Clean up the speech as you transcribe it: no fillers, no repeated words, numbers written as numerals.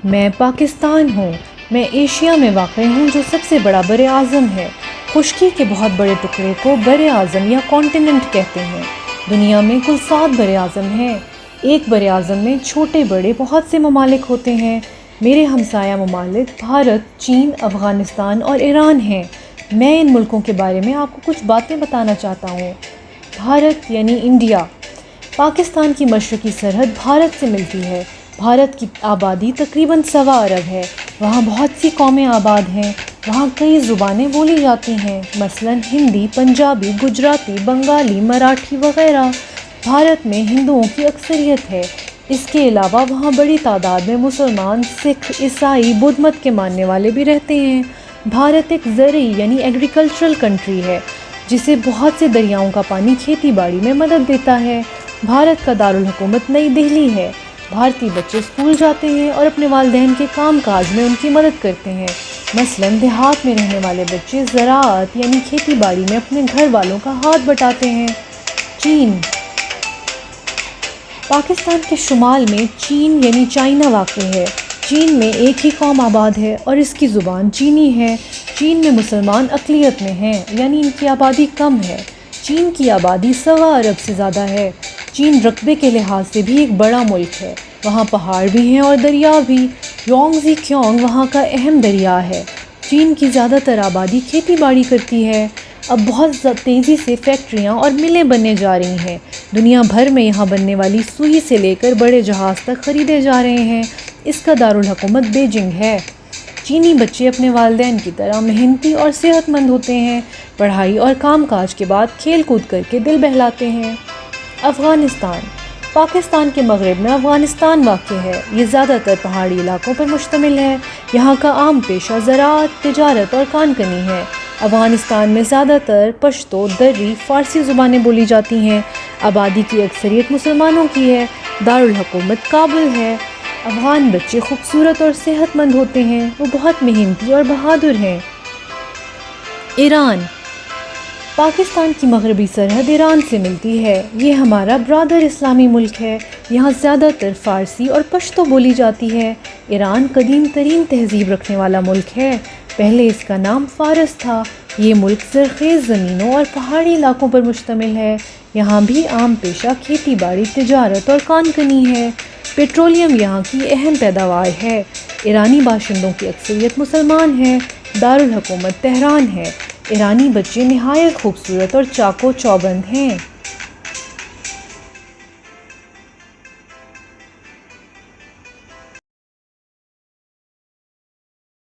میں پاکستان ہوں۔ میں ایشیا میں واقع ہوں جو سب سے بڑا بر اعظم ہے۔ خشکی کے بہت بڑے ٹکڑے کو بر اعظم یا کانٹیننٹ کہتے ہیں۔ دنیا میں کل 7 بر اعظم ہیں۔ ایک بر اعظم میں چھوٹے بڑے بہت سے ممالک ہوتے ہیں۔ میرے ہمسایہ ممالک بھارت، چین، افغانستان اور ایران ہیں۔ میں ان ملکوں کے بارے میں آپ کو کچھ باتیں بتانا چاہتا ہوں۔ بھارت یعنی انڈیا۔ پاکستان کی مشرقی سرحد بھارت سے ملتی ہے۔ بھارت کی آبادی تقریباً 1.25 ارب ہے۔ وہاں بہت سی قومیں آباد ہیں۔ وہاں کئی زبانیں بولی جاتی ہیں، مثلاً ہندی، پنجابی، گجراتی، بنگالی، مراٹھی وغیرہ۔ بھارت میں ہندوؤں کی اکثریت ہے۔ اس کے علاوہ وہاں بڑی تعداد میں مسلمان، سکھ، عیسائی، بدھ مت کے ماننے والے بھی رہتے ہیں۔ بھارت ایک زرعی یعنی ایگریکلچرل کنٹری ہے، جسے بہت سے دریاؤں کا پانی کھیتی باڑی میں مدد دیتا ہے۔ بھارت کا دارالحکومت نئی دہلی ہے۔ بھارتی بچے اسکول جاتے ہیں اور اپنے والدین کے کام کاج میں ان کی مدد کرتے ہیں۔ مثلاً دیہات میں رہنے والے بچے زراعت یعنی کھیتی باڑی میں اپنے گھر والوں کا ہاتھ بٹاتے ہیں۔ چین۔ پاکستان کے شمال میں چین یعنی چائنا واقع ہے۔ چین میں ایک ہی قوم آباد ہے اور اس کی زبان چینی ہے۔ چین میں مسلمان اقلیت میں ہیں، یعنی ان کی آبادی کم ہے۔ چین کی آبادی 1.25 ارب سے زیادہ ہے۔ چین رقبے کے لحاظ سے بھی ایک بڑا ملک ہے۔ وہاں پہاڑ بھی ہیں اور دریا بھی۔ یانگزی کیونگ وہاں کا اہم دریا ہے۔ چین کی زیادہ تر آبادی کھیتی باڑی کرتی ہے۔ اب بہت تیزی سے فیکٹریاں اور ملیں بننے جا رہی ہیں۔ دنیا بھر میں یہاں بننے والی سوئی سے لے کر بڑے جہاز تک خریدے جا رہے ہیں۔ اس کا دارالحکومت بیجنگ ہے۔ چینی بچے اپنے والدین کی طرح محنتی اور صحت مند ہوتے ہیں۔ پڑھائی اور کام کاج کے بعد کھیل کود کر کے دل بہلاتے ہیں۔ افغانستان۔ پاکستان کے مغرب میں افغانستان واقع ہے۔ یہ زیادہ تر پہاڑی علاقوں پر مشتمل ہے۔ یہاں کا عام پیشہ زراعت، تجارت اور کان کنی ہے۔ افغانستان میں زیادہ تر پشتو، دری، فارسی زبانیں بولی جاتی ہیں۔ آبادی کی اکثریت مسلمانوں کی ہے۔ دارالحکومت کابل ہے۔ افغان بچے خوبصورت اور صحت مند ہوتے ہیں۔ وہ بہت محنتی اور بہادر ہیں۔ ایران۔ پاکستان کی مغربی سرحد ایران سے ملتی ہے۔ یہ ہمارا برادر اسلامی ملک ہے۔ یہاں زیادہ تر فارسی اور پشتو بولی جاتی ہے۔ ایران قدیم ترین تہذیب رکھنے والا ملک ہے۔ پہلے اس کا نام فارس تھا۔ یہ ملک زرخیز زمینوں اور پہاڑی علاقوں پر مشتمل ہے۔ یہاں بھی عام پیشہ کھیتی باڑی، تجارت اور کان کنی ہے۔ پیٹرولیم یہاں کی اہم پیداوار ہے۔ ایرانی باشندوں کی اکثریت مسلمان ہیں۔ دارالحکومت تہران ہے۔ ایرانی بچے نہایت خوبصورت اور چاق و چوبند ہیں۔